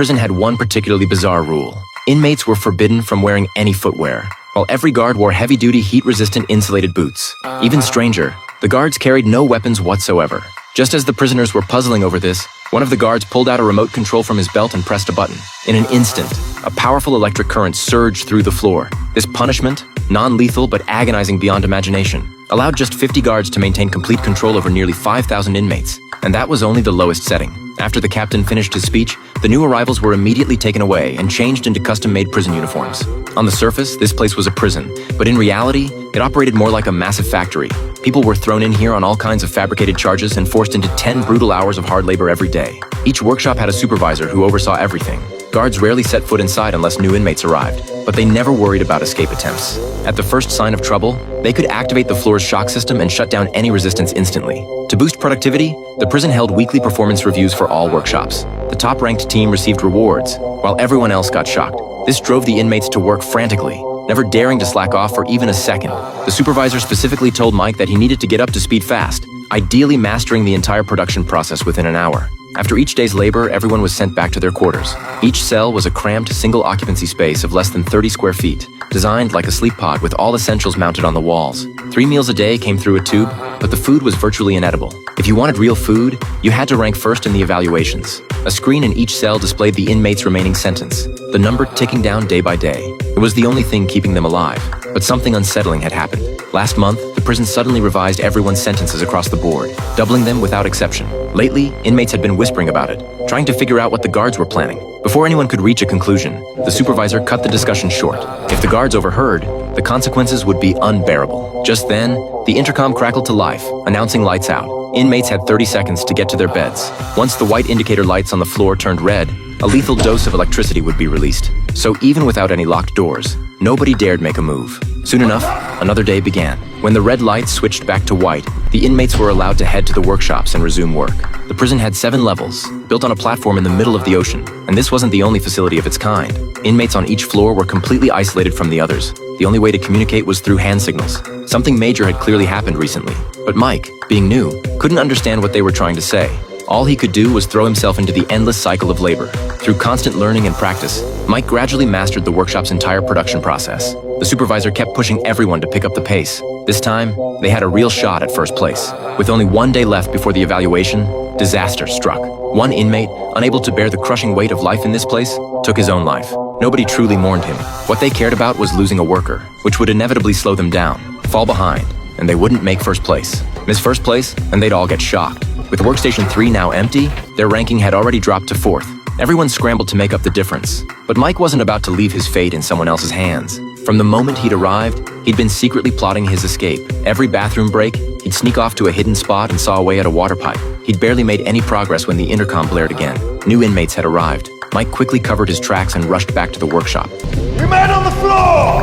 prison had one particularly bizarre rule. Inmates were forbidden from wearing any footwear, while every guard wore heavy-duty, heat-resistant insulated boots. Even stranger, the guards carried no weapons whatsoever. Just as the prisoners were puzzling over this, one of the guards pulled out a remote control from his belt and pressed a button. In an instant, a powerful electric current surged through the floor. This punishment, non-lethal but agonizing beyond imagination, allowed just 50 guards to maintain complete control over nearly 5,000 inmates, and that was only the lowest setting. After the captain finished his speech, the new arrivals were immediately taken away and changed into custom-made prison uniforms. On the surface, this place was a prison, but in reality, it operated more like a massive factory. People were thrown in here on all kinds of fabricated charges and forced into 10 brutal hours of hard labor every day. Each workshop had a supervisor who oversaw everything. Guards rarely set foot inside unless new inmates arrived, but they never worried about escape attempts. At the first sign of trouble, they could activate the floor's shock system and shut down any resistance instantly. To boost productivity, the prison held weekly performance reviews for all workshops. The top-ranked team received rewards, while everyone else got shocked. This drove the inmates to work frantically, never daring to slack off for even a second. The supervisor specifically told Mike that he needed to get up to speed fast, ideally mastering the entire production process within an hour. After each day's labor, everyone was sent back to their quarters. Each cell was a cramped, single-occupancy space of less than 30 square feet, designed like a sleep pod with all essentials mounted on the walls. 3 meals a day came through a tube, but the food was virtually inedible. If you wanted real food, you had to rank first in the evaluations. A screen in each cell displayed the inmate's remaining sentence, the number ticking down day by day. It was the only thing keeping them alive, but something unsettling had happened. Last month, the prison suddenly revised everyone's sentences across the board, doubling them without exception. Lately, inmates had been whispering about it, trying to figure out what the guards were planning. Before anyone could reach a conclusion, the supervisor cut the discussion short. If the guards overheard, the consequences would be unbearable. Just then, the intercom crackled to life, announcing lights out. Inmates had 30 seconds to get to their beds. Once the white indicator lights on the floor turned red, a lethal dose of electricity would be released. So even without any locked doors, nobody dared make a move. Soon enough, another day began. When the red lights switched back to white, the inmates were allowed to head to the workshops and resume work. The prison had 7 levels, built on a platform in the middle of the ocean, and this wasn't the only facility of its kind. Inmates on each floor were completely isolated from the others. The only way to communicate was through hand signals. Something major had clearly happened recently, but Mike, being new, couldn't understand what they were trying to say. All he could do was throw himself into the endless cycle of labor. Through constant learning and practice, Mike gradually mastered the workshop's entire production process. The supervisor kept pushing everyone to pick up the pace. This time, they had a real shot at first place. With only 1 day left before the evaluation, disaster struck. One inmate, unable to bear the crushing weight of life in this place, took his own life. Nobody truly mourned him. What they cared about was losing a worker, which would inevitably slow them down, fall behind, and they wouldn't make first place. Miss first place, and they'd all get shocked. With Workstation 3 now empty, their ranking had already dropped to 4th. Everyone scrambled to make up the difference. But Mike wasn't about to leave his fate in someone else's hands. From the moment he'd arrived, he'd been secretly plotting his escape. Every bathroom break, he'd sneak off to a hidden spot and saw away at a water pipe. He'd barely made any progress when the intercom blared again. New inmates had arrived. Mike quickly covered his tracks and rushed back to the workshop. You men on the floor!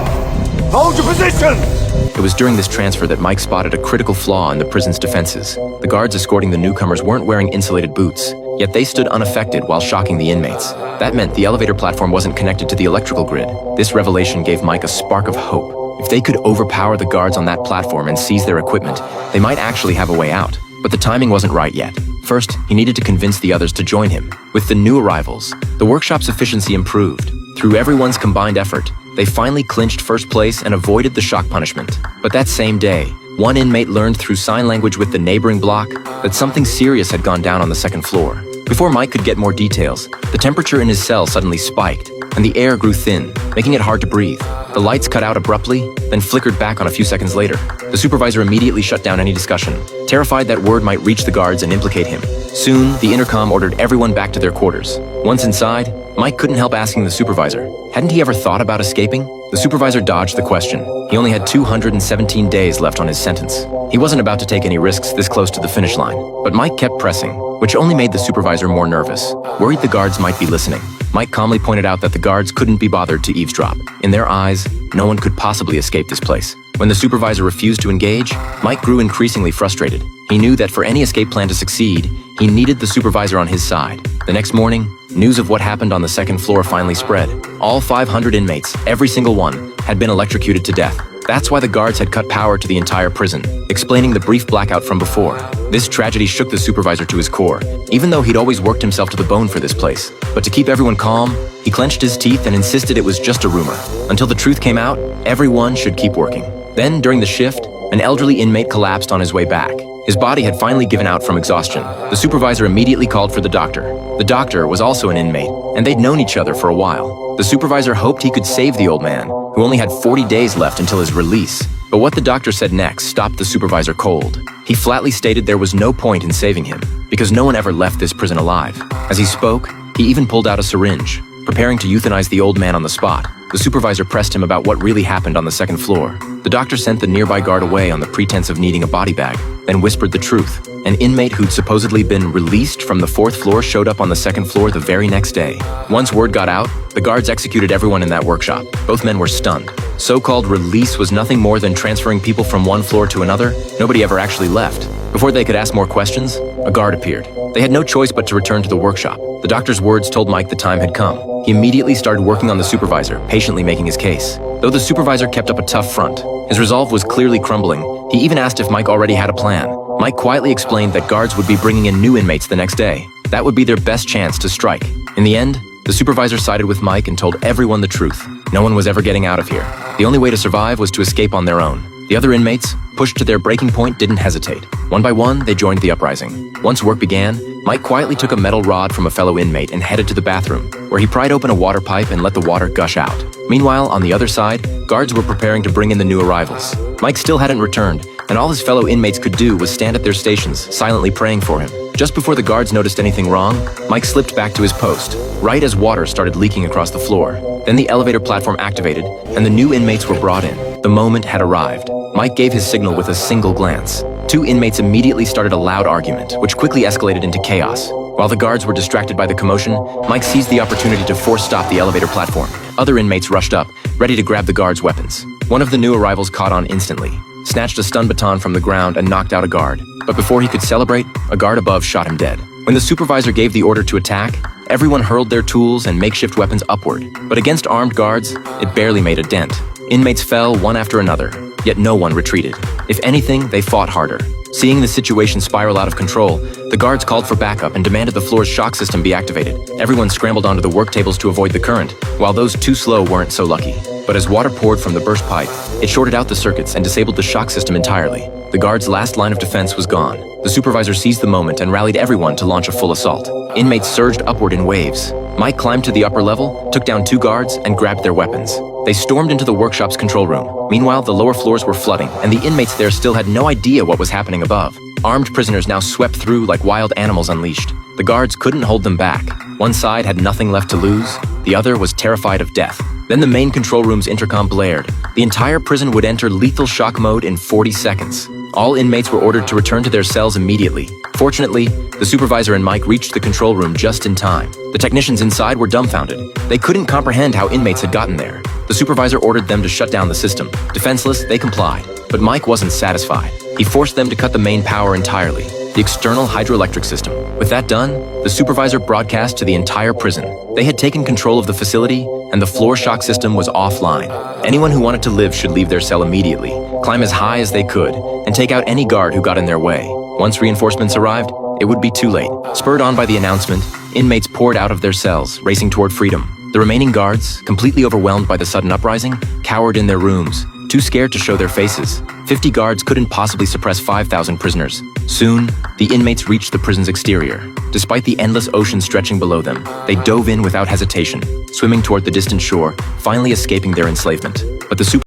Hold your positions! It was during this transfer that Mike spotted a critical flaw in the prison's defenses. The guards escorting the newcomers weren't wearing insulated boots, yet they stood unaffected while shocking the inmates. That meant the elevator platform wasn't connected to the electrical grid. This revelation gave Mike a spark of hope. If they could overpower the guards on that platform and seize their equipment, they might actually have a way out. But the timing wasn't right yet. First, he needed to convince the others to join him. With the new arrivals, the workshop's efficiency improved. Through everyone's combined effort, they finally clinched first place and avoided the shock punishment. But that same day, one inmate learned through sign language with the neighboring block that something serious had gone down on the second floor. Before Mike could get more details, the temperature in his cell suddenly spiked, and the air grew thin, making it hard to breathe. The lights cut out abruptly, then flickered back on a few seconds later. The supervisor immediately shut down any discussion, terrified that word might reach the guards and implicate him. Soon, the intercom ordered everyone back to their quarters. Once inside, Mike couldn't help asking the supervisor, hadn't he ever thought about escaping? The supervisor dodged the question. He only had 217 days left on his sentence. He wasn't about to take any risks this close to the finish line. But Mike kept pressing, which only made the supervisor more nervous, worried the guards might be listening. Mike calmly pointed out that the guards couldn't be bothered to eavesdrop. In their eyes, no one could possibly escape this place. When the supervisor refused to engage, Mike grew increasingly frustrated. He knew that for any escape plan to succeed, he needed the supervisor on his side. The next morning, news of what happened on the second floor finally spread. All 500 inmates, every single one, had been electrocuted to death. That's why the guards had cut power to the entire prison, explaining the brief blackout from before. This tragedy shook the supervisor to his core, even though he'd always worked himself to the bone for this place. But to keep everyone calm, he clenched his teeth and insisted it was just a rumor. Until the truth came out, everyone should keep working. Then, during the shift, an elderly inmate collapsed on his way back. His body had finally given out from exhaustion. The supervisor immediately called for the doctor. The doctor was also an inmate, and they'd known each other for a while. The supervisor hoped he could save the old man, who only had 40 days left until his release. But what the doctor said next stopped the supervisor cold. He flatly stated there was no point in saving him, because no one ever left this prison alive. As he spoke, he even pulled out a syringe, preparing to euthanize the old man on the spot. The supervisor pressed him about what really happened on the second floor. The doctor sent the nearby guard away on the pretense of needing a body bag, then whispered the truth. An inmate who'd supposedly been released from the fourth floor showed up on the second floor the very next day. Once word got out, the guards executed everyone in that workshop. Both men were stunned. So-called release was nothing more than transferring people from one floor to another. Nobody ever actually left. Before they could ask more questions, a guard appeared. They had no choice but to return to the workshop. The doctor's words told Mike the time had come. He immediately started working on the supervisor, patiently making his case. Though the supervisor kept up a tough front, his resolve was clearly crumbling. He even asked if Mike already had a plan. Mike quietly explained that guards would be bringing in new inmates the next day. That would be their best chance to strike. In the end, the supervisor sided with Mike and told everyone the truth. No one was ever getting out of here. The only way to survive was to escape on their own. The other inmates, pushed to their breaking point, didn't hesitate. One by one, they joined the uprising. Once work began, Mike quietly took a metal rod from a fellow inmate and headed to the bathroom, where he pried open a water pipe and let the water gush out. Meanwhile, on the other side, guards were preparing to bring in the new arrivals. Mike still hadn't returned, and all his fellow inmates could do was stand at their stations, silently praying for him. Just before the guards noticed anything wrong, Mike slipped back to his post, right as water started leaking across the floor. Then the elevator platform activated, and the new inmates were brought in. The moment had arrived. Mike gave his signal with a single glance. Two inmates immediately started a loud argument, which quickly escalated into chaos. While the guards were distracted by the commotion, Mike seized the opportunity to force stop the elevator platform. Other inmates rushed up, ready to grab the guards' weapons. One of the new arrivals caught on instantly, snatched a stun baton from the ground and knocked out a guard. But before he could celebrate, a guard above shot him dead. When the supervisor gave the order to attack, everyone hurled their tools and makeshift weapons upward. But against armed guards, it barely made a dent. Inmates fell one after another, yet no one retreated. If anything, they fought harder. Seeing the situation spiral out of control, the guards called for backup and demanded the floor's shock system be activated. Everyone scrambled onto the work tables to avoid the current, while those too slow weren't so lucky. But as water poured from the burst pipe, it shorted out the circuits and disabled the shock system entirely. The guards' last line of defense was gone. The supervisor seized the moment and rallied everyone to launch a full assault. Inmates surged upward in waves. Mike climbed to the upper level, took down two guards, and grabbed their weapons. They stormed into the workshop's control room. Meanwhile, the lower floors were flooding, and the inmates there still had no idea what was happening above. Armed prisoners now swept through like wild animals unleashed. The guards couldn't hold them back. One side had nothing left to lose, the other was terrified of death. Then the main control room's intercom blared. The entire prison would enter lethal shock mode in 40 seconds. All inmates were ordered to return to their cells immediately. Fortunately, the supervisor and Mike reached the control room just in time. The technicians inside were dumbfounded. They couldn't comprehend how inmates had gotten there. The supervisor ordered them to shut down the system. Defenseless, they complied. But Mike wasn't satisfied. He forced them to cut the main power entirely, the external hydroelectric system. With that done, the supervisor broadcast to the entire prison. They had taken control of the facility, and the floor shock system was offline. Anyone who wanted to live should leave their cell immediately, climb as high as they could, and take out any guard who got in their way. Once reinforcements arrived, it would be too late. Spurred on by the announcement, inmates poured out of their cells, racing toward freedom. The remaining guards, completely overwhelmed by the sudden uprising, cowered in their rooms, too scared to show their faces. 50 guards couldn't possibly suppress 5,000 prisoners. Soon, the inmates reached the prison's exterior. Despite the endless ocean stretching below them, they dove in without hesitation, swimming toward the distant shore, finally escaping their enslavement. But the